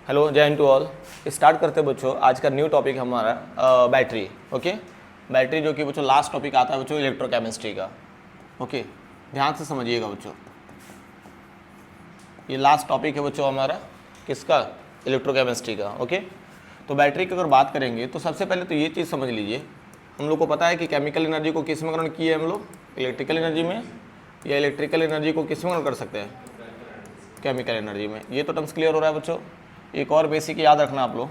Hello, जय Hind to all. Start करते हैं बच्चों, आज का न्यू टॉपिक हमारा बैटरी। ओके, बैटरी जो कि बच्चों लास्ट टॉपिक आता है बच्चों इलेक्ट्रोकेमिस्ट्री का। ओके, ध्यान से समझिएगा बच्चों, ये लास्ट टॉपिक है बच्चों हमारा किसका, इलेक्ट्रोकेमिस्ट्री का। ओके, तो बैटरी की अगर बात करेंगे तो सबसे पहले तो ये चीज़ समझ लीजिए, हम लोग को पता है कि केमिकल एनर्जी को किस में कन्वर्ट किए हम लोग, इलेक्ट्रिकल एनर्जी में, या इलेक्ट्रिकल एनर्जी को किस में कन्वर्ट कर सकते हैं, केमिकल एनर्जी में। ये तो टर्म्स क्लियर हो रहा है बच्चों। एक और बेसिक याद रखना आप लोग,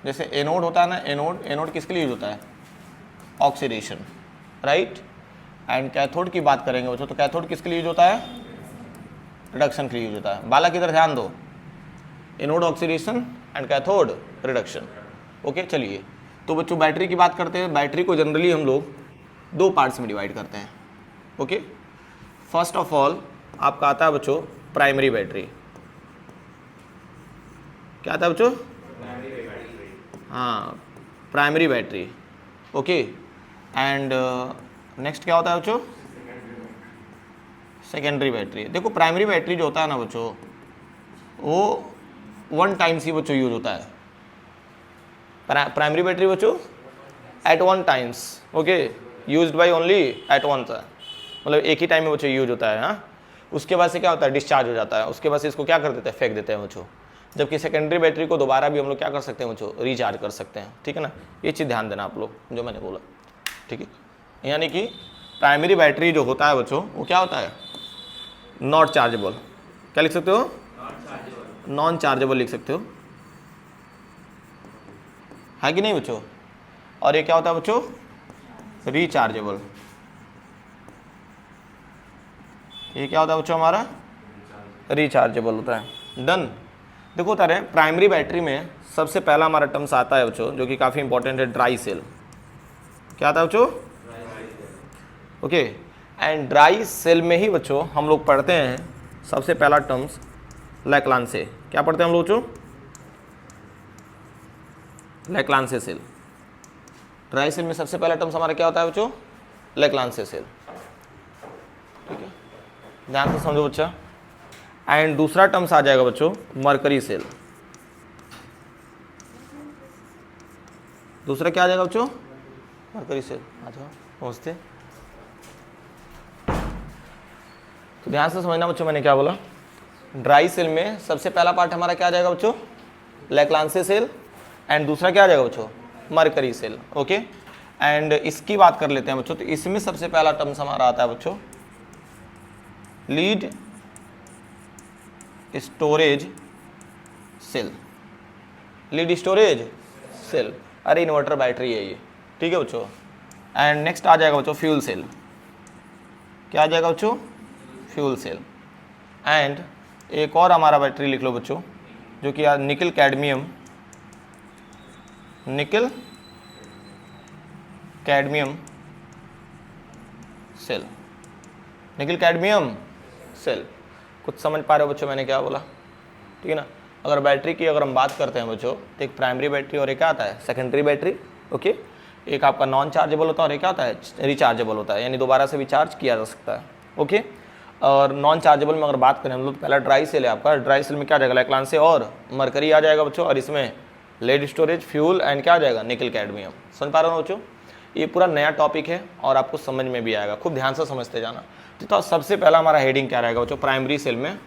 जैसे एनोड होता है ना, एनोड किसके लिए यूज होता है, ऑक्सीडेशन, राइट। एंड कैथोड की बात करेंगे बच्चों, तो कैथोड किसके लिए यूज होता है, रिडक्शन के लिए यूज होता है। बाला किधर ध्यान दो, anode oxidation and cathode reduction. Okay, चलिए तो बच्चों बैटरी की बात करते हैं। बैटरी को जनरली हम लोग दो पार्ट्स में डिवाइड करते हैं। ओके, फर्स्ट ऑफ ऑल आपका आता है बच्चों प्राइमरी बैटरी। क्या आता है बच्चों, हाँ, primary battery. Okay, and next क्या होता है बच्चों, सेकेंडरी बैटरी। देखो प्राइमरी बैटरी जो होता है ना बच्चों, वो वन टाइम्स ही बच्चों यूज होता है। प्राइमरी बैटरी बच्चों at one times, okay, used by only at one, मतलब एक ही टाइम में बच्चों यूज होता है। हाँ, उसके बाद से क्या होता है, डिस्चार्ज हो जाता है, उसके बाद से इसको क्या कर देते हैं, फेंक देते हैं बच्चों। जबकि सेकेंडरी बैटरी को दोबारा भी हम लोग क्या कर सकते हैं बच्चों, रिचार्ज कर सकते हैं। ठीक है ना, ये चीज़ ध्यान देना आप लोग जो मैंने बोला। ठीक है, यानी कि प्राइमरी बैटरी जो होता है बच्चों, वो क्या होता है, नॉट चार्जेबल। क्या लिख सकते हो, नॉन चार्जेबल लिख सकते हो, है कि नहीं बच्चों। और ये क्या होता है बच्चों, रिचार्जेबल। ये क्या होता है बच्चों हमारा, रिचार्जेबल होता है। डन। देखो तारे प्राइमरी बैटरी में सबसे पहला हमारा टर्म्स आता है बच्चों, जो कि काफ़ी इंपॉर्टेंट है, ड्राई सेल। क्या आता है बच्चों, ओके। एंड ड्राई सेल में ही बच्चों हम लोग पढ़ते हैं सबसे पहला टर्म्स लैक्लांसे। क्या पढ़ते हैं हम लोग बच्चों, लैक्लांसे सेल। ड्राई सेल में सबसे पहला टर्म्स हमारा क्या होता है बच्चों, लैक्लांसे सेल। ठीक है, ध्यान से समझो बच्चा। एंड दूसरा टर्म्स आ जाएगा बच्चों मरकरी सेल। दूसरा क्या आ जाएगा बच्चों, मरकरी सेल। आ जाओ पहुँचते। तो ध्यान से समझना बच्चों, मैंने क्या बोला, ड्राई सेल में सबसे पहला पार्ट हमारा क्या आ जाएगा बच्चों, लैक्लांसे सेल। एंड दूसरा क्या आ जाएगा बच्चों, मरकरी सेल। ओके, एंड इसकी बात कर लेते हैं बच्चों, तो इसमें सबसे पहला टर्म्स हमारा आता है बच्चों lead storage cell. Lead storage cell, अरे इन्वर्टर बैटरी है ये। ठीक है बच्चों। एंड नेक्स्ट आ जाएगा बच्चों फ्यूल सेल। क्या आ जाएगा बच्चों, फ्यूल सेल। एंड एक और हमारा बैटरी लिख लो बच्चों, जो कि nickel cadmium, nickel cadmium cell. Nickel cadmium cell. कुछ समझ पा रहे हो बच्चों मैंने क्या बोला, ठीक है ना। अगर बैटरी की अगर हम बात करते हैं बच्चों, तो एक प्राइमरी बैटरी और एक क्या आता है, सेकेंडरी बैटरी। ओके, एक आपका नॉन चार्जेबल होता है और एक क्या होता है, रिचार्जेबल होता है, यानी दोबारा से भी चार्ज किया जा सकता है। ओके, और नॉन चार्जेबल में अगर बात करें हम लोग, पहला ड्राई सेल है आपका। ड्राई सेल में क्या आ जाएगा, लैक्लांसे और मरकरी आ जाएगा बच्चों, और इसमें लेड स्टोरेज, फ्यूल एंड क्या आ जाएगा, निकल कैडमियम। समझ पा रहे हो बच्चों, ये पूरा नया टॉपिक है और आपको समझ में भी आएगा, खूब ध्यान से समझते जाना। तो सबसे पहला हमारा हेडिंग क्या रहेगा बच्चों, प्राइमरी सेल में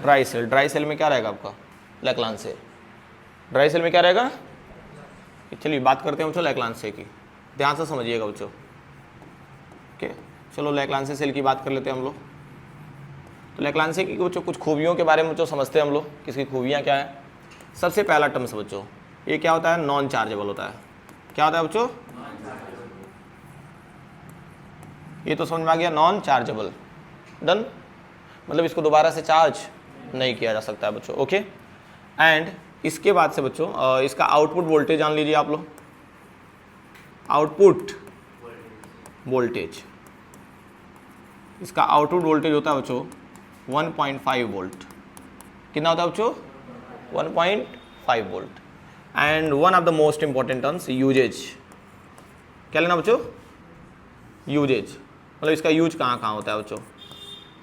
ड्राई सेल। ड्राई सेल में क्या रहेगा आपका, लैक्लांसे। ड्राई सेल में क्या रहेगा, चलिए बात करते हैं बच्चों लैक्लांसे की, ध्यान से समझिएगा बच्चों। ओके, चलो लैक्लांसे सेल की बात कर लेते हैं हम लोग। तो लैक्लांसे की बच्चों कुछ खूबियों के बारे में बच्चों समझते हैं हम लोग, किसकी खूबियाँ क्या है। सबसे पहला टर्म्स बच्चों, ये क्या होता है, नॉन चार्जेबल होता है। क्या होता है बच्चों, ये तो समझ में आ गया, नॉन चार्जेबल। डन, मतलब इसको दोबारा से चार्ज नहीं किया जा सकता है बच्चों। ओके, एंड इसके बाद से बच्चों इसका आउटपुट वोल्टेज जान लीजिए आप लोग। आउटपुट वोल्टेज, इसका आउटपुट वोल्टेज होता है बच्चों 1.5 वोल्ट। कितना होता है बच्चों, 1.5 volt. And one of the most important terms usages. क्या लेना बच्चों, यूजेज, मतलब इसका यूज कहाँ कहाँ होता है बच्चों।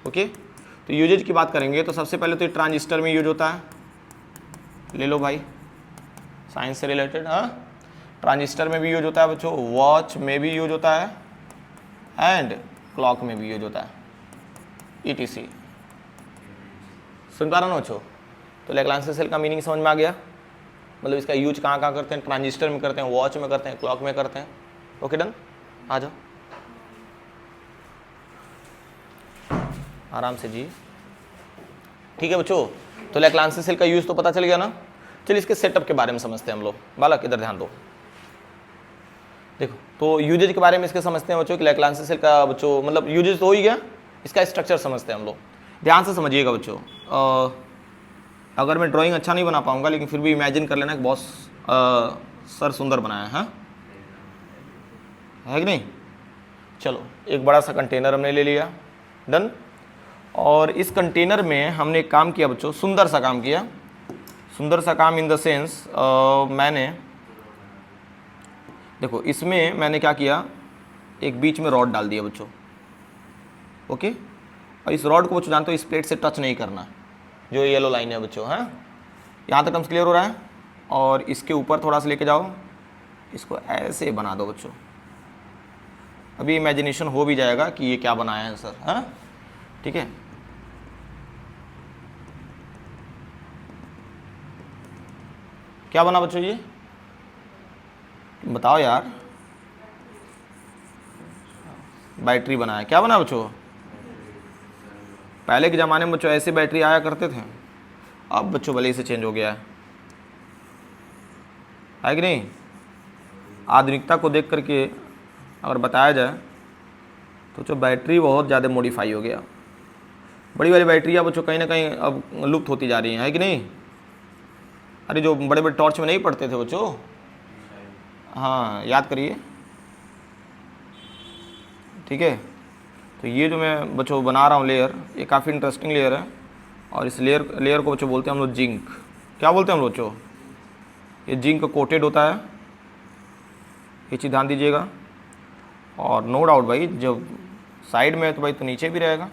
ओके, तो यूजेज की बात करेंगे तो सबसे पहले तो ट्रांजिस्टर में यूज होता है। ले लो भाई, साइंस से रिलेटेड। हाँ, ट्रांजिस्टर में भी यूज होता है बच्चों, वॉच में भी यूज होता है एंड क्लॉक में भी यूज होता है, ETC। सुन पा रहा ना बच्चों? तो लैग्रांज सेल का मीनिंग समझ में आ गया, मतलब इसका यूज कहाँ कहाँ करते हैं, ट्रांजिस्टर में करते हैं, वॉच में करते हैं, क्लॉक में करते हैं। ओके डन, आ जाओ आराम से जी। ठीक है बच्चों, तो लैग्रांज सेल का यूज तो पता चल गया ना। चलिए इसके सेटअप के बारे में समझते हैं हम लोग। बालक इधर ध्यान दो, देखो तो यूजेज के बारे में इसके समझते हैं बच्चों कि लैग्रांज सेल का बच्चों मतलब यूजेज तो हो ही गया, इसका स्ट्रक्चर समझते हैं हम लोग। ध्यान से समझिएगा बच्चों, अगर मैं ड्राइंग अच्छा नहीं बना पाऊंगा लेकिन फिर भी इमेजिन कर लेना कि बहुत सर सुंदर बनाया है कि नहीं। चलो एक बड़ा सा कंटेनर हमने ले लिया, डन। और इस कंटेनर में हमने एक काम किया बच्चों, सुंदर सा काम किया। सुंदर सा काम इन द सेंस मैंने देखो इसमें मैंने क्या किया, एक बीच में रॉड डाल दिया बच्चों। ओके, और इस रॉड को बच्चों जानते हो इस प्लेट से टच नहीं करना, जो येलो लाइन है बच्चों। हाँ, यहाँ तक हम क्लियर हो रहा है। और इसके ऊपर थोड़ा सा लेके जाओ, इसको ऐसे बना दो बच्चों। अभी इमेजिनेशन हो भी जाएगा कि ये क्या बनाया है सर। हाँ ठीक है, क्या बना बच्चों ये बताओ यार। बैटरी बनाया, क्या बना बच्चों? पहले के ज़माने में बच्चों ऐसे बैटरी आया करते थे, अब बच्चों भले से चेंज हो गया है कि नहीं। आधुनिकता को देख करके अगर बताया जाए तो जो बैटरी बहुत ज़्यादा मॉडिफाई हो गया। बड़ी वाली बैटरियाँ बच्चों कहीं ना कहीं अब लुप्त होती जा रही हैं, है कि नहीं। अरे जो बड़े बड़े टॉर्च में नहीं पड़ते थे बच्चों, हाँ याद करिए, ठीक है। तो ये जो मैं बच्चों बना रहा हूँ लेयर, ये काफ़ी इंटरेस्टिंग लेयर है। और इस लेयर को बच्चों बोलते हैं हम लोग जिंक। क्या बोलते हैं हम लोग बच्चों? ये जिंक कोटेड होता है, ये चीज़ ध्यान दीजिएगा। और नो डाउट भाई जब साइड में है तो भाई तो नीचे भी रहेगा,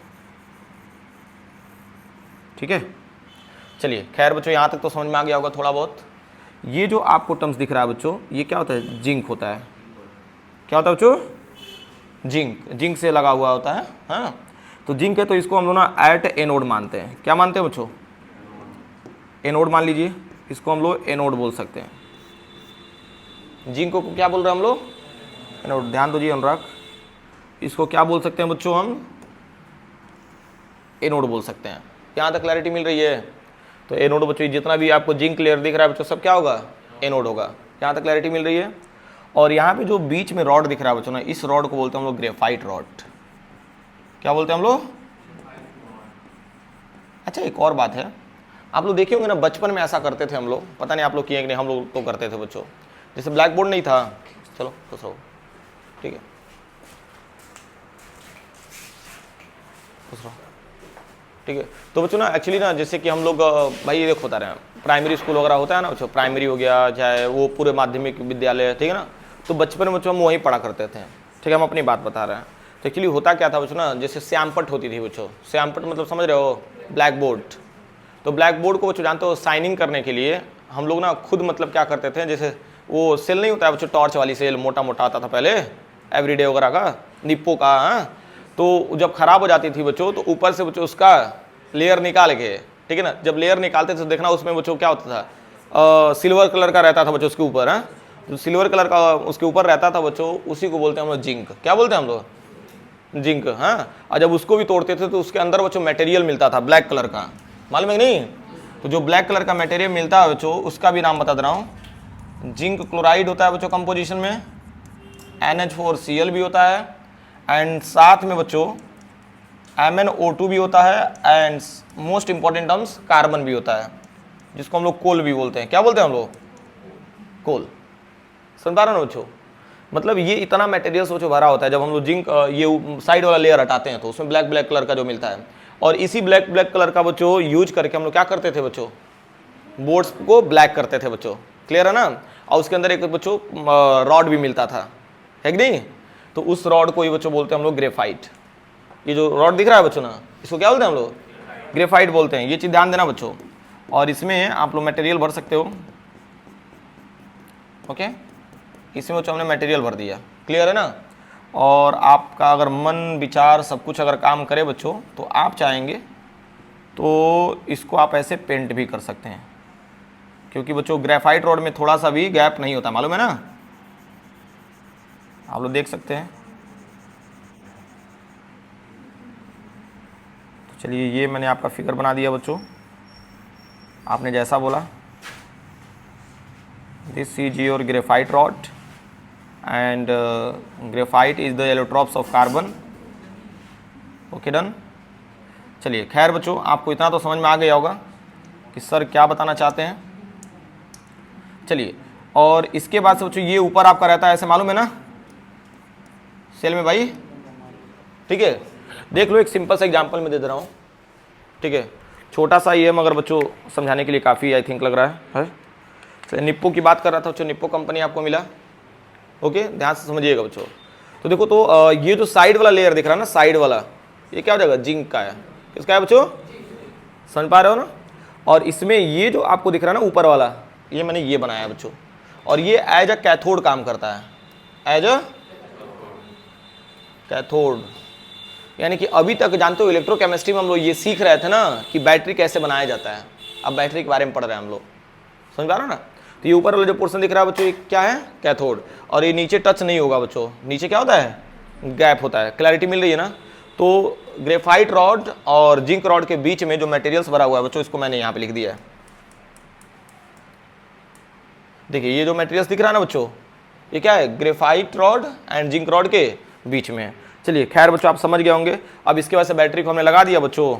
ठीक है। चलिए खैर बच्चों यहाँ तक तो समझ में आ गया होगा थोड़ा बहुत। ये जो आपको टर्म्स दिख रहा है बच्चों, ये क्या होता है? जिंक होता है। क्या होता है बच्चों? जिंक से लगा हुआ होता है। हाँ, तो जिंक है तो इसको हम लोग ना एट एनोड मानते हैं। क्या मानते हैं बच्चों? एनोड मान लीजिए, इसको हम लोग एनोड बोल सकते हैं। जिंक को क्या बोल रहे हैं हम लोग? एनोड। ध्यान दो जी अनुराग, इसको क्या बोल सकते हैं बच्चों? हम एनोड बोल सकते हैं। यहाँ तक क्लैरिटी मिल रही है? तो एनोड बच्चों जितना भी आपको जिंक लेयर दिख रहा है बच्चों सब क्या होगा? एनोड होगा। यहाँ तक क्लैरिटी मिल रही है? और यहाँ पे जो बीच में रॉड दिख रहा है बच्चों ना, इस रॉड को बोलते हैं हम लोग ग्रेफाइट रॉड। क्या बोलते हैं हम लोग? अच्छा एक और बात है, आप लोग देखे होंगे ना बचपन में ऐसा करते थे हम लोग, पता नहीं आप लोग किए कि नहीं, हम लोग तो करते थे बच्चों। जैसे ब्लैक बोर्ड नहीं था, चलो खुश रहो, ठीक है खुश रहो, ठीक है। तो बच्चों ना एक्चुअली ना जैसे कि हम लोग भाई ये देखो बता रहे हैं, प्राइमरी स्कूल वगैरह होता है ना बच्चों, प्राइमरी हो गया चाहे वो पूरे माध्यमिक विद्यालय, ठीक है ना। तो बचपन में बच्चों हम वहीं पढ़ा करते थे, ठीक है। हम अपनी बात बता रहे हैं। तो एक्चुअली होता क्या था बच्चों ना, जैसे श्यामपट होती थी बच्चों। श्यामपट मतलब समझ रहे हो? Black board. तो ब्लैक बोर्ड को बच्चों जानते हो साइनिंग करने के लिए हम लोग ना खुद मतलब क्या करते थे, जैसे वो सेल नहीं होता है बच्चों, टॉर्च वाली सेल मोटा मोटा आता था पहले, एवरीडे वगैरह का, निप्पो का। हाँ, तो जब खराब हो जाती थी बच्चों तो ऊपर से बच्चों उसका लेयर निकाल के, ठीक है ना, जब लेयर निकालते थे तो देखना उसमें बच्चों क्या होता था, सिल्वर कलर का रहता था बच्चों उसके ऊपर। हाँ, जो सिल्वर कलर का उसके ऊपर रहता था बच्चों, उसी को बोलते हैं हम लोग जिंक। क्या बोलते हैं हम लोग? जिंक। हाँ, और जब उसको भी तोड़ते थे तो उसके अंदर बच्चों मटेरियल मिलता था ब्लैक कलर का, मालूम है नहीं? तो जो ब्लैक कलर का मटेरियल मिलता है बच्चों, उसका भी नाम बता दे रहा हूँ, जिंक क्लोराइड होता है बच्चों कंपोजिशन में, NH4Cl भी होता है, एंड साथ में बच्चों MnO2 भी होता है, and most important terms carbon भी होता है, जिसको हम लोग कोल भी बोलते हैं। क्या बोलते हैं हम लोग? कोल। समझ पा रहे हो ना बच्चों? मतलब ये इतना मटेरियल्स बच्चों भरा होता है। जब हम लोग जिंक ये साइड वाला लेयर हटाते हैं तो उसमें ब्लैक ब्लैक कलर का जो मिलता है, और इसी ब्लैक ब्लैक कलर का बच्चों यूज करके हम लोग क्या करते थे बच्चों? बोर्ड्स को ब्लैक करते थे बच्चों। क्लियर है ना? और उसके अंदर एक बच्चों रॉड भी मिलता था, है कि नहीं? तो उस रॉड को ही बच्चों बोलते हैं हम लोग ग्रेफाइट। ये जो रॉड दिख रहा है बच्चों ना, इसको क्या बोलते हैं हम लोग? ग्रेफाइट बोलते हैं। ये चीज़ ध्यान देना बच्चों। और इसमें आप लोग मटेरियल भर सकते हो। ओके, इसमें बच्चों हमने मटेरियल भर दिया, क्लियर है ना। और आपका अगर मन विचार सब कुछ अगर काम करे बच्चों, तो आप चाहेंगे तो इसको आप ऐसे पेंट भी कर सकते हैं, क्योंकि बच्चों ग्रेफाइट रॉड में थोड़ा सा भी गैप नहीं होता, मालूम है ना, आप लोग देख सकते हैं। तो चलिए, ये मैंने आपका फिगर बना दिया बच्चों, आपने जैसा बोला। This is your graphite rod and graphite is the allotropes of carbon. Okay, done. चलिए, खैर बच्चों, आपको इतना तो समझ में आ गया होगा कि सर क्या बताना चाहते हैं। चलिए, और इसके बाद से बच्चों ये ऊपर आपका रहता है ऐसे, मालूम है ना, सेल में भाई, ठीक है। देख लो, एक सिंपल सा एग्जांपल मैं दे दे रहा हूँ, ठीक है, छोटा सा ही है मगर बच्चों समझाने के लिए काफ़ी आई थिंक लग रहा है। तो निप्पो की बात कर रहा था बच्चों, निप्पो कंपनी आपको मिला। ओके, ध्यान से समझिएगा बच्चों। तो देखो, तो ये जो साइड वाला लेयर दिख रहा है ना, साइड वाला, ये क्या हो जाएगा, जिंक का है। किसका है बच्चों, समझ पा रहे हो ना। और इसमें ये जो आपको दिख रहा है ना ऊपर वाला, ये मैंने ये बनाया बच्चों, और ये एज अ कैथोड काम करता है, एज अ कैथोड। यानी कि अभी तक जानते हो इलेक्ट्रोकेमिस्ट्री में हम लोग ये सीख रहे थे ना कि बैटरी कैसे बनाया जाता है, अब बैटरी के बारे में पढ़ रहे हैं हम लोग, समझ पा रहे हो ना। तो ये ऊपर वाला जो पोर्शन दिख रहा है बच्चों, ये क्या है, कैथोड। और ये नीचे टच नहीं होगा बच्चों, नीचे क्या होता है, गैप होता है। क्लैरिटी मिल रही है ना। तो ग्रेफाइट रॉड और जिंक रॉड के बीच में जो मटेरियल्स भरा हुआ है बच्चों, इसको मैंने यहाँ पे लिख दिया है। देखिए, ये जो मटेरियल्स दिख रहा है ना बच्चों, ये क्या है, graphite rod and zinc rod के बीच में। चलिए, खैर बच्चों, आप समझ गए होंगे। अब इसके वजह से बैटरी को हमने लगा दिया बच्चों,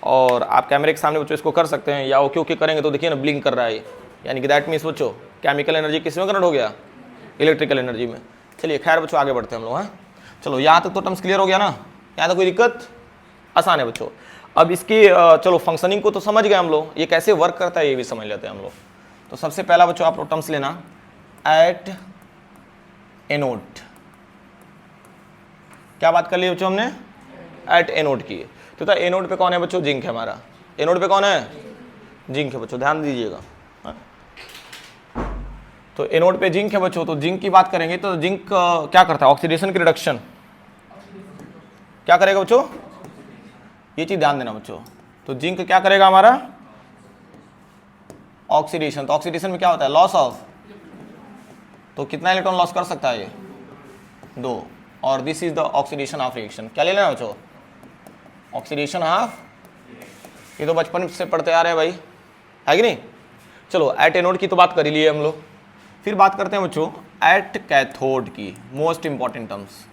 और आप कैमरे के सामने बच्चों इसको कर सकते हैं, या ओके ओके करेंगे तो देखिए ना ब्लिंक कर रहा है, यानी कि दैट मीन्स बच्चों केमिकल एनर्जी किस में कन्वर्ट हो गया, इलेक्ट्रिकल एनर्जी में। चलिए, खैर बच्चों, आगे बढ़ते हैं हम लोग। हाँ, चलो, यहाँ तक तो टर्म्स क्लियर हो गया ना, यहाँ तक कोई दिक्कत, आसान है बच्चों। अब इसकी चलो फंक्शनिंग को तो समझ गए हम लोग, ये कैसे वर्क करता है ये भी समझ लेते हैं हम लोग। तो सबसे पहला बच्चों आप लोग टर्म्स लेना, एट एनोड। क्या बात कर ली बच्चों हमने, एट एनोड की। तो एनोड पे कौन है बच्चों, जिंक है हमारा। एनोड पे कौन है, जिंक है बच्चों, ध्यान दीजिएगा। तो एनोड पे जिंक है बच्चों, तो जिंक की बात करेंगे तो जिंक क्या करता है, ऑक्सीडेशन की रिडक्शन क्या करेगा बच्चों, ये चीज ध्यान देना बच्चों। तो जिंक क्या करेगा हमारा, ऑक्सीडेशन। तो ऑक्सीडेशन में क्या होता है, लॉस ऑफ। तो कितना इलेक्ट्रॉन लॉस कर सकता है ये, 2। और this is the oxidation of reaction. क्या ले लेना बच्चों, ऑक्सीडेशन ऑफ। ये तो बचपन से पढ़ते आ रहे हैं भाई, है कि नहीं। चलो, एट एनोड की तो बात कर ही लिए हम लोग। फिर बात करते हैं बच्चों एट कैथोड की, मोस्ट इंपॉर्टेंट टर्म्स।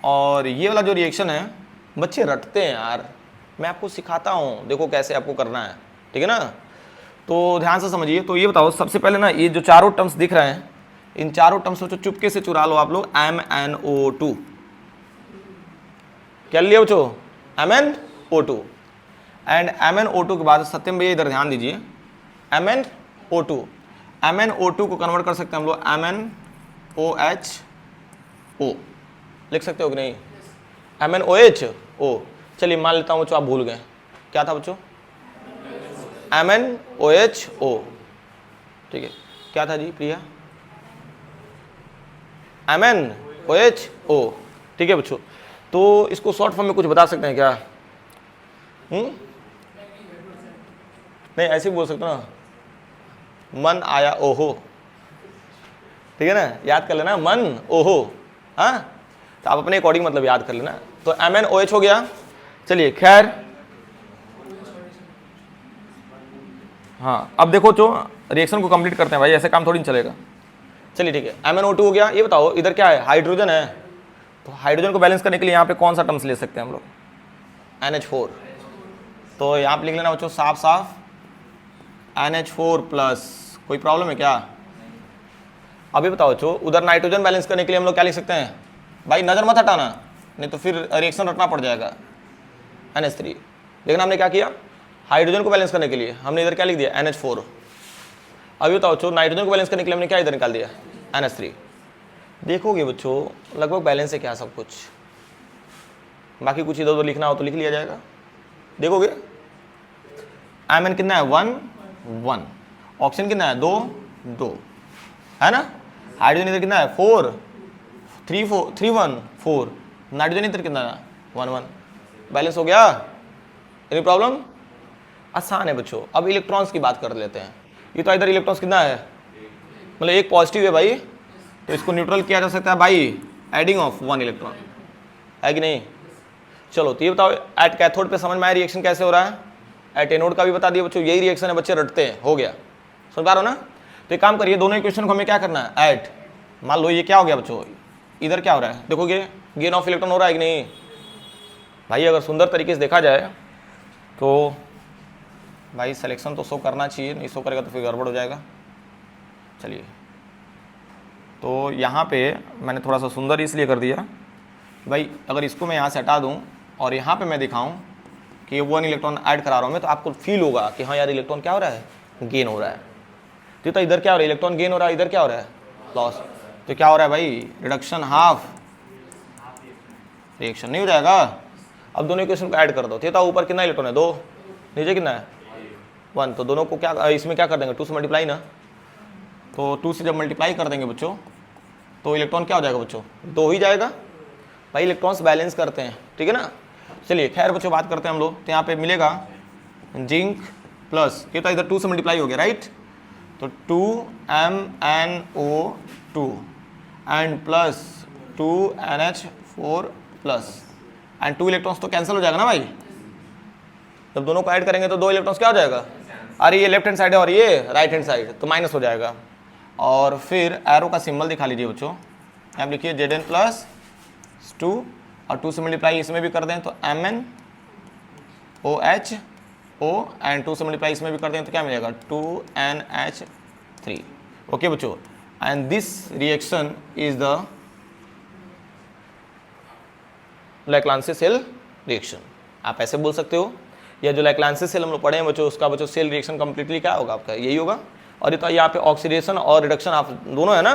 और ये वाला जो रिएक्शन है बच्चे रटते हैं यार, मैं आपको सिखाता हूँ, देखो कैसे आपको करना है, ठीक है ना। तो ध्यान से समझिए। तो ये बताओ सबसे पहले ना, ये जो चारों टर्म्स दिख रहे हैं, इन चारों टर्म्स को चुपके से चुरा लो आप लोग, MnO2। क्या लिया बच्चों, MnO2। एंड MnO2 के बाद सत्यम भैया इधर ध्यान दीजिए, MnO2 को कन्वर्ट कर सकते हैं हम लोग MnOHO, लिख सकते हो कि नहीं, MnOHO। चलिए मान लेता हूँ बच्चों आप भूल गए, क्या था बच्चों, MnOHO, ठीक है। क्या था जी प्रिया, MnOHO, ठीक है बच्चों। तो इसको शॉर्ट फॉर्म में कुछ बता सकते हैं क्या, नहीं ऐसे ही बोल सकते हो ना, मन आया ओहो, ठीक है ना, याद कर लेना, मन ओहो। हाँ, तो आप अपने अकॉर्डिंग मतलब याद कर लेना। तो MnOH हो गया। चलिए खैर, हाँ अब देखो जो रिएक्शन को कंप्लीट करते हैं भाई, ऐसे काम थोड़ी नहीं चलेगा। चलिए ठीक है, MnO2 हो गया। ये बताओ इधर क्या है, हाइड्रोजन है, तो हाइड्रोजन को बैलेंस करने के लिए यहाँ पे कौन सा टर्म्स ले सकते हैं हम लोग, NH4। तो यहाँ पे लिख लेना बच्चों साफ साफ NH4 प्लस। कोई प्रॉब्लम है क्या, अभी बताओ बच्चों, उधर नाइट्रोजन बैलेंस करने के लिए हम लोग क्या लिख सकते हैं भाई, नजर मत हटाना नहीं तो फिर रिएक्शन रटना पड़ जाएगा, NH3। लेकिन हमने क्या किया, हाइड्रोजन को बैलेंस करने के लिए हमने इधर क्या लिख दिया, NH4। अभी बताओ बच्चों, नाइट्रोजन को बैलेंस करने के लिए हमने क्या इधर निकाल दिया, NH3। देखोगे बच्चों लगभग बैलेंस है क्या सब कुछ, बाकी कुछ इधर उधर लिखना हो तो लिख लिया जाएगा। देखोगे Mn कितना है 1 1, ऑक्सीजन कितना है 2 2, है ना। हाइड्रोजन इधर कितना है 4 3 4 3 1 4, नाइट्रोजन इधर कितना है 1 1, बैलेंस हो गया। Any problem? आसान है बच्चों। अब इलेक्ट्रॉन्स की बात कर लेते हैं। ये तो इधर इलेक्ट्रॉन्स कितना है, मतलब एक पॉजिटिव है भाई, तो इसको न्यूट्रल किया जा सकता है बाई एडिंग ऑफ 1 इलेक्ट्रॉन, है कि नहीं। चलो तो ये बताओ एट कैथोड पे समझ में आया रिएक्शन कैसे हो रहा है, एट एनोड का भी बता दिया बच्चों। यही रिएक्शन है, बच्चे रटते हैं, हो गया, समझ पा रहे हो ना। तो एक काम करिए, दोनों इक्वेशन को हमें क्या करना है, एट, मान लो ये क्या हो गया बच्चों, इधर क्या हो रहा है, देखोगे गेन ऑफ इलेक्ट्रॉन हो रहा है कि नहीं भाई। अगर सुंदर तरीके से देखा जाए तो भाई सिलेक्शन तो शो करना चाहिए, नहीं शो करेगा तो फिर गड़बड़ हो जाएगा। चलिए, तो यहाँ पे मैंने थोड़ा सा सुंदर इसलिए कर दिया भाई, अगर इसको मैं यहाँ से हटा दूँ और यहाँ पे मैं दिखाऊँ कि 1 इलेक्ट्रॉन ऐड करा रहा हूँ मैं, तो आपको फील होगा कि हाँ यार इलेक्ट्रॉन क्या हो रहा है, गेन हो रहा है। तो इधर क्या हो रहा है, इलेक्ट्रॉन गेन हो रहा है, इधर क्या हो रहा है, लॉस। तो क्या हो रहा है भाई, रिडक्शन हाफ, रिएक्शन नहीं हो जाएगा। अब दोनों इक्वेशन को ऐड कर दो, तो ऊपर कितना इलेक्ट्रॉन है 2, नीचे कितना है 1, तो दोनों को क्या इसमें क्या कर देंगे 2 से मल्टीप्लाई ना। तो 2 से जब मल्टीप्लाई कर देंगे बच्चों तो इलेक्ट्रॉन क्या हो जाएगा बच्चों, 2 ही जाएगा भाई। इलेक्ट्रॉन्स बैलेंस करते हैं, ठीक है ना। चलिए खैर बच्चों बात करते हैं हम लोग। तो यहाँ पे मिलेगा जिंक प्लस, ये तो इधर 2 से मल्टीप्लाई हो गया राइट, तो 2MnO2 and plus 2NH4 plus and 2 electrons तो कैंसिल हो जाएगा ना भाई। जब दोनों को ऐड करेंगे तो 2 इलेक्ट्रॉन्स क्या हो जाएगा, अरे ये लेफ्ट हैंड साइड है और ये राइट हैंड साइड, तो माइनस हो जाएगा। और फिर एरो का सिंबल दिखा लीजिए बच्चों, आप लिखिए Zn प्लस 2 और 2 से मल्टीप्लाई इसमें भी कर दें तो MnOH O एंड 2 से मल्टीप्लाई इसमें भी कर दें तो क्या मिलेगा 2NH3। ओके बच्चों, and this reaction is the Leclanche cell reaction, आप ऐसे बोल सकते हो। या जो लैक्लांसे सेल हम लोग पढ़े हैं बच्चों, उसका बच्चों सेल रिएक्शन कंप्लीटली क्या होगा आपका, यही होगा। और ये तो यहाँ पे ऑक्सीडेशन और रिडक्शन आप दोनों है ना,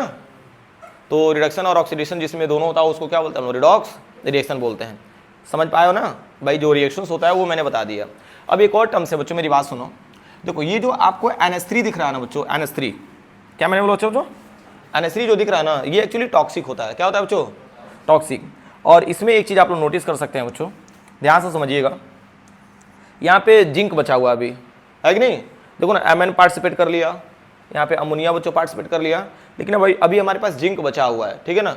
तो रिडक्शन और ऑक्सीडेशन जिसमें दोनों होता है उसको क्या बोलते हैं हम लोग, रिडॉक्स रिएक्शन बोलते हैं। समझ पाए हो ना भाई, जो रिएक्शंस होता है वो मैंने बता दिया। अब एक और टर्म से बच्चों मेरी बात सुनो, देखो ये जो आपको NH3 दिख रहा है ना बच्चों, NH3 क्या मैंने बोला बच्चों, NH3 जो दिख रहा है ना, ये एक्चुअली टॉक्सिक होता है। क्या होता है बच्चों, टॉक्सिक। और इसमें एक चीज़ आप लोग नोटिस कर सकते हैं बच्चों, ध्यान से समझिएगा, यहाँ पे जिंक बचा हुआ अभी है कि नहीं, देखो ना Mn पार्टिसिपेट कर लिया, यहाँ पे अमोनिया बच्चों पार्टिसिपेट कर लिया, लेकिन भाई अभी हमारे पास जिंक बचा हुआ है, ठीक है ना।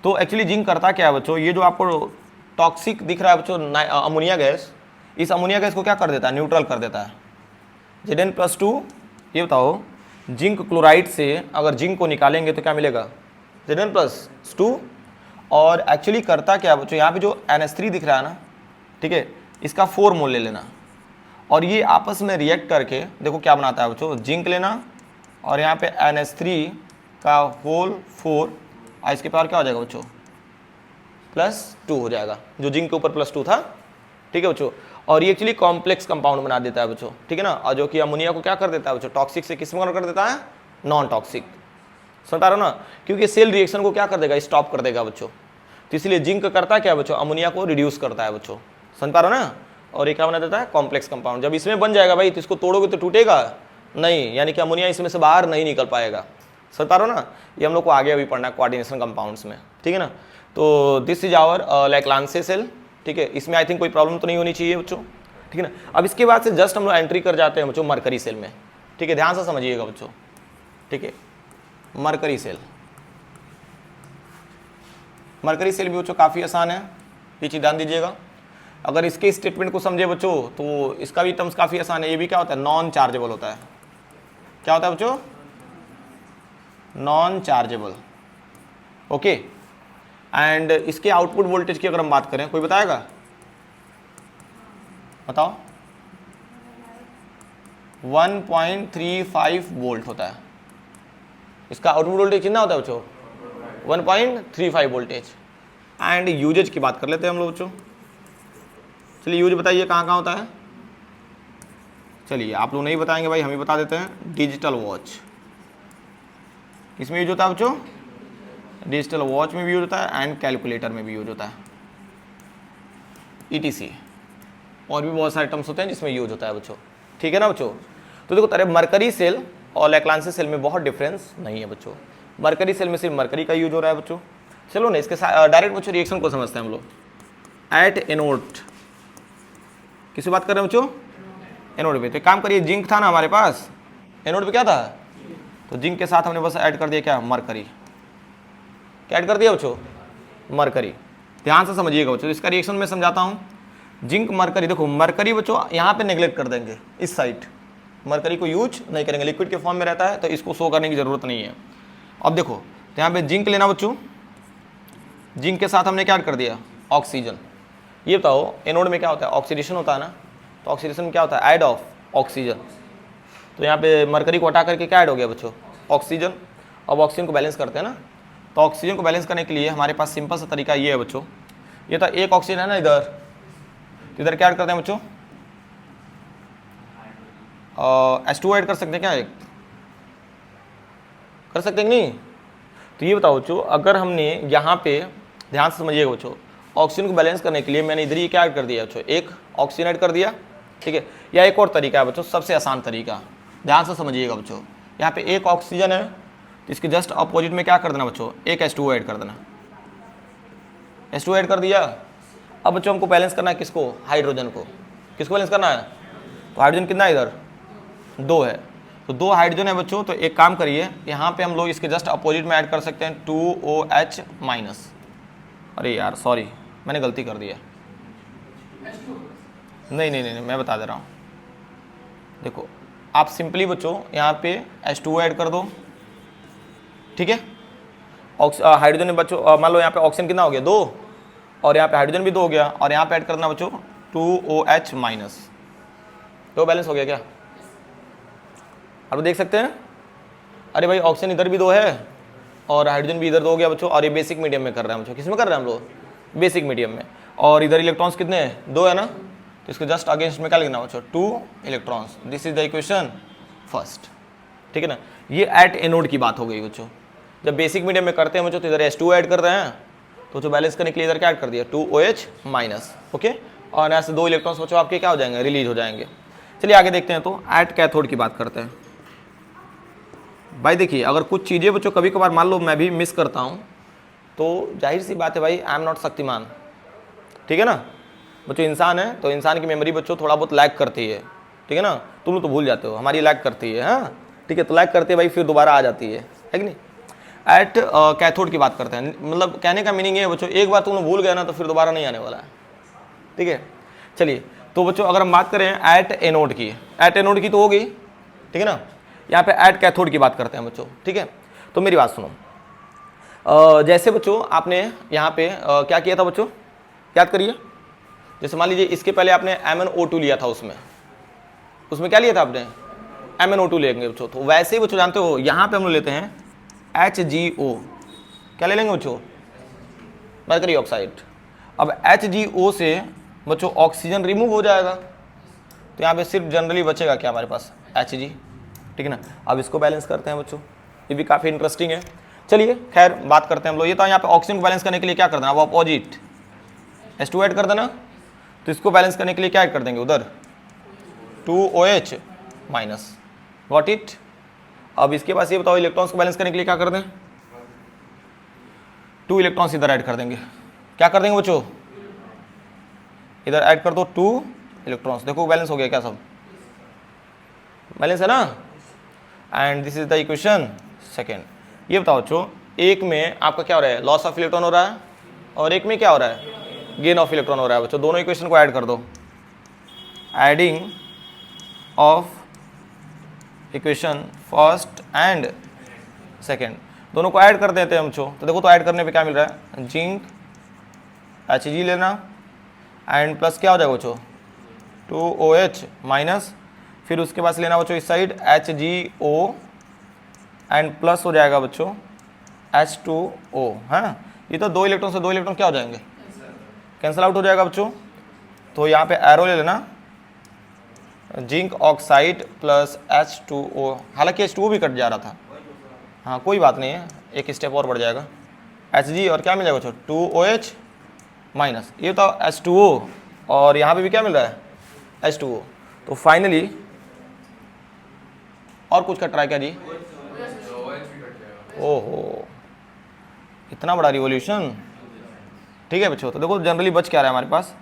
तो एक्चुअली जिंक करता क्या है बच्चों, ये जो आपको टॉक्सिक दिख रहा है बच्चों अमोनिया गैस, इस अमोनिया गैस को क्या कर देता है, न्यूट्रल कर देता है। Zn+2, ये बताओ जिंक क्लोराइड से अगर जिंक को निकालेंगे तो क्या मिलेगा Zn+2। और एक्चुअली करता क्या बच्चों, यहाँ पे जो NH3 दिख रहा है ना, ठीक है, इसका 4 मोल ले लेना और ये आपस में रिएक्ट करके देखो क्या बनाता है बच्चों, जिंक लेना और यहाँ पे NH3 का होल 4 और इसके पावर क्या हो जाएगा बच्चों, +2 हो जाएगा, जो जिंक के ऊपर +2 था, ठीक है बच्चों। और ये एक्चुअली कॉम्प्लेक्स कंपाउंड बना देता है बच्चों, ठीक है ना। और जो कि अमोनिया को क्या कर देता है बच्चों, टॉक्सिक से किस में कर देता है, नॉन टॉक्सिक। समझ पा रहे हो ना, क्योंकि सेल रिएक्शन को क्या कर देगा, स्टॉप कर देगा बच्चों। तो इसलिए जिंक करता है क्या बच्चों, अमोनिया को रिड्यूस करता है बच्चों, समझ पा रहे हो ना। और ये क्या बना देता है, कॉम्प्लेक्स कंपाउंड। जब इसमें बन जाएगा भाई तो इसको तोड़ोगे तो टूटेगा नहीं, यानी कि अमोनिया इसमें से बाहर नहीं निकल पाएगा, समझ पा रहे हो ना। ये हम लोग को आगे अभी पढ़ना है कोऑर्डिनेशन कंपाउंड्स में, ठीक है ना। तो दिस इज आवर लैक्लांसे सेल, ठीक है। इसमें आई थिंक कोई प्रॉब्लम तो नहीं होनी चाहिए बच्चों, ठीक है ना। अब इसके बाद से जस्ट हम लोग एंट्री कर जाते हैं बच्चों मरकरी सेल में, ठीक है। ध्यान से समझिएगा बच्चों, ठीक है। मरकरी सेल, मरकरी सेल भी बच्चों काफ़ी आसान है, ये चीज़ ध्यान दीजिएगा। अगर इसके स्टेटमेंट को समझे बच्चों तो इसका भी टर्म्स काफ़ी आसान है। ये भी क्या होता है, नॉन चार्जेबल होता है। क्या होता है बच्चों, नॉन चार्जेबल, ओके। एंड इसके आउटपुट वोल्टेज की अगर हम बात करें, कोई बताएगा, बताओ, 1.35 वोल्ट होता है इसका आउटपुट वोल्टेज। कितना होता है बच्चों, 1.35 वोल्टेज। एंड यूजेज की बात कर लेते हैं हम लोग बच्चों। चलिए यूज बताइए कहाँ कहाँ होता है। चलिए आप लोग नहीं बताएंगे भाई, हम ही बता देते हैं। डिजिटल वॉच, इसमें यूज होता है बच्चों, डिजिटल वॉच में भी यूज होता है एंड कैलकुलेटर में भी यूज होता है, ETC। और भी बहुत सारे टर्म्स होते हैं जिसमें यूज होता है बच्चों, ठीक है ना बच्चों। तो देखो तरह मरकरी सेल और लैक्लांसी सेल में बहुत डिफरेंस नहीं है बच्चों। मरकरी सेल में सिर्फ मरकरी का यूज हो रहा है बच्चों। चलो ना इसके साथ डायरेक्ट बच्चों रिएक्शन को समझते हैं हम लोग। एट एनोड, किसी बात कर रहे हैं बच्चों? एनोड पे। तो काम करिए, जिंक था ना हमारे पास, एनोड पे क्या था? तो जिंक के साथ हमने बस ऐड कर दिया क्या? मरकरी। क्या ऐड कर दिया बच्चों? मरकरी। ध्यान से समझिएगा बच्चों, इसका रिएक्शन मैं समझाता हूँ। जिंक मरकरी, देखो मरकरी बच्चों यहाँ पे नेग्लेक्ट कर देंगे, इस साइड मरकरी को यूज नहीं करेंगे, लिक्विड के फॉर्म में रहता है तो इसको शो करने की जरूरत नहीं है। अब देखो तो यहाँ पे जिंक लेना बच्चों, जिंक के साथ हमने क्या ऐड कर दिया? ऑक्सीजन। ये बताओ एनोड में क्या होता है? ऑक्सीडेशन होता है ना, तो ऑक्सीडेशन में क्या होता है? Add of oxygen. तो यहाँ पे मरकरी को हटा करके क्या ऐड हो गया बच्चों? ऑक्सीजन। अब ऑक्सीजन को बैलेंस करते हैं ना, तो ऑक्सीजन को बैलेंस करने के लिए हमारे पास सिंपल सा तरीका ये है बच्चों। ये तो एक ऑक्सीजन है ना इधर, तो इधर क्या ऐड करते हैं बच्चों? H2O ऐड कर सकते हैं क्या? एक कर सकते हैं नहीं? तो ये बताओ बच्चों, अगर हमने यहाँ पे ध्यान से समझिएगा बच्चों, ऑक्सीजन को बैलेंस करने के लिए मैंने इधर ही क्या ऐड कर दिया बच्चों? एक ऑक्सीजन ऐड कर दिया, ठीक है। या एक और तरीका है बच्चों, सबसे आसान तरीका, ध्यान से समझिएगा बच्चों। यहाँ पे एक ऑक्सीजन है, तो इसके जस्ट अपोजिट में क्या कर देना बच्चों? एक H2O ऐड कर देना। H2O ऐड कर दिया। अब बच्चों हमको बैलेंस करना है किसको? हाइड्रोजन को। किसको बैलेंस करना है? तो हाइड्रोजन कितना है इधर? 2 है, तो 2 हाइड्रोजन है बच्चों। तो एक काम करिए, यहाँ पे हम लोग इसके जस्ट अपोजिट में ऐड कर सकते हैं 2OH माइनस। अरे यार सॉरी, मैंने गलती कर दिया। नहीं, मैं बता दे रहा हूँ। देखो आप सिंपली बच्चों यहाँ पे H2O ऐड कर दो, ठीक है। हाइड्रोजन में बच्चों मान लो यहाँ पे ऑक्सीजन कितना हो गया? 2, और यहाँ पे हाइड्रोजन भी 2 हो गया, और यहाँ पे ऐड करना बच्चों 2OH माइनस। तो बैलेंस हो गया क्या? अब देख सकते हैं, अरे भाई ऑक्सीजन इधर भी 2 है और हाइड्रोजन भी इधर 2 हो गया बच्चों। और ये बेसिक मीडियम में कर रहे हैं बच्चों। किस में कर रहे हैं हम लोग? बेसिक मीडियम में। और इधर इलेक्ट्रॉन्स कितने हैं? 2 है ना, तो इसके जस्ट अगेंस्ट में क्या लिखना बच्चों? 2 electrons. This is the equation first, ठीक है ना। ये एट एनोड की बात हो गई बच्चों। जब बेसिक मीडियम में करते हैं बच्चों तो इधर H2O ऐड कर रहे हैं, तो जो बैलेंस करने के लिए इधर क्या ऐड कर दिया? 2OH minus, okay. और यहाँ से 2 इलेक्ट्रॉन्स बच्चों आपके क्या हो जाएंगे? रिलीज हो जाएंगे। चलिए आगे देखते हैं। तो एट कैथोड की बात करते हैं। भाई देखिए, अगर कुछ चीज़ें बच्चों कभी कभार मान लो मैं भी मिस करता हूँ, तो जाहिर सी बात है भाई, आई एम नॉट शक्तिमान, ठीक है ना बच्चों। इंसान है तो इंसान की मेमोरी बच्चों थोड़ा बहुत लैग करती है, ठीक है ना। तुम लोग तो भूल जाते हो, हमारी लैग करती है, हाँ ठीक है। तो लैग करती है भाई, फिर दोबारा आ जाती है कि नहीं। एट कैथोड की बात करते हैं, मतलब कहने का मीनिंग ये है बच्चों, एक बार तुम लोग भूल गए ना तो फिर दोबारा नहीं आने वाला है, ठीक है। चलिए तो बच्चों अगर हम बात करें एट एनोड की, एट एनोड की तो हो गई, ठीक है ना। यहाँ पे एट कैथोड की बात करते हैं बच्चों, ठीक है। तो मेरी बात सुनो, जैसे बच्चों आपने यहाँ पे क्या किया था बच्चों? याद करिए। जैसे मान लीजिए इसके पहले आपने MnO2 लिया था, उसमें क्या लिया था आपने? MnO2 लेंगे बच्चों। तो वैसे ही बच्चों जानते हो यहाँ पे हम लोग लेते हैं HgO। क्या ले लेंगे बच्चों? Mercury oxide. अब HgO से बच्चों ऑक्सीजन रिमूव हो जाएगा, तो यहाँ पे सिर्फ जनरली बचेगा क्या हमारे पास? Hg, ठीक है ना। अब इसको बैलेंस करते हैं बच्चों, ये भी काफ़ी इंटरेस्टिंग है। चलिए खैर बात करते हैं हम लोग। ये तो यहाँ पे ऑक्सीजन को बैलेंस करने के लिए क्या कर देना? वो अपोजिट H2 ऐड कर देना। तो इसको बैलेंस करने के लिए क्या ऐड कर देंगे? उधर 2OH माइनस, गॉट इट। अब इसके पास ये बताओ, इलेक्ट्रॉन्स को बैलेंस करने के लिए क्या कर दें? 2 इलेक्ट्रॉन्स इधर ऐड कर देंगे। क्या कर देंगे बच्चों? इधर ऐड कर दो 2 इलेक्ट्रॉन्स। देखो बैलेंस हो गया क्या? सब बैलेंस है ना। And this is the equation second. ये बताओ बच्चों, एक में आपका क्या हो रहा है? लॉस ऑफ इलेक्ट्रॉन हो रहा है, और एक में क्या हो रहा है? गेन ऑफ इलेक्ट्रॉन हो रहा है बच्चों। दोनों इक्वेशन को ऐड कर दो। Adding of equation first and second, दोनों को ऐड कर देते हैं बच्चों। तो देखो तो ऐड करने पे क्या मिल रहा है? जिंक Hg लेना, एंड प्लस क्या हो जाएगा बच्चों? 2OH माइनस, फिर उसके बाद लेना बच्चों इस साइड HgO, एंड प्लस हो जाएगा बच्चों H2O, है ना। ये तो 2 इलेक्ट्रॉन से 2 इलेक्ट्रॉन क्या हो जाएंगे? कैंसिल आउट हो जाएगा बच्चों। तो यहाँ पे एरो ले लेना, जिंक ऑक्साइड प्लस H2O। हालांकि H2O भी कट जा रहा था, हाँ कोई बात नहीं है, एक स्टेप और बढ़ जाएगा। Hg और क्या मिल जाएगा बच्चों? 2OH माइनस, ये तो H2O, और यहाँ पे भी क्या मिल रहा है? H2O। तो फाइनली और कुछ कट रहा है क्या जी? ओहो, इतना बड़ा रिवॉल्यूशन। ठीक है बच्चों, तो देखो जनरली बच क्या रहा है हमारे पास,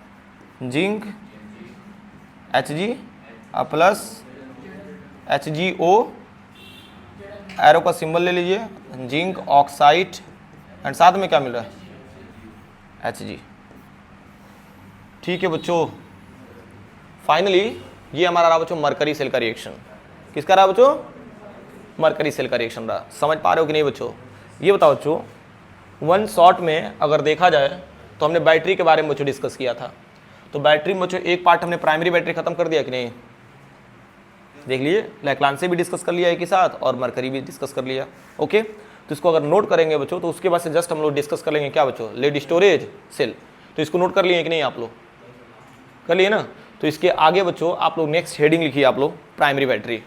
zinc Hg plus HgO, arrow का सिंबल ले लीजिए, जिंक ऑक्साइड, एंड साथ में क्या मिल रहा है, Hg। ठीक है बच्चों, फाइनली ये हमारा रहा बच्चों मरकरी सेल का रिएक्शन। किसका रहा बच्चों? मरकरी सेल का रिएक्शन रहा। समझ पा रहे हो कि नहीं बच्चों? ये बताओ बच्चों, वन शॉट में अगर देखा जाए तो हमने बैटरी के बारे में बच्चों डिस्कस किया था। तो बैटरी में बच्चों एक पार्ट हमने प्राइमरी बैटरी खत्म कर दिया कि नहीं? देख लीजिए, लैक्लान से भी डिस्कस कर लिया एक ही साथ और मरकरी भी डिस्कस कर लिया। ओके, तो इसको अगर नोट करेंगे बच्चों तो उसके बाद से जस्ट हम लोग डिस्कस कर लेंगे क्या बच्चों, लेड स्टोरेज सेल। तो इसको नोट कर लिए कि नहीं आप लोग? कर लिए ना? तो इसके आगे बच्चों आप लोग नेक्स्ट हेडिंग लिखिए आप लोग, प्राइमरी बैटरी।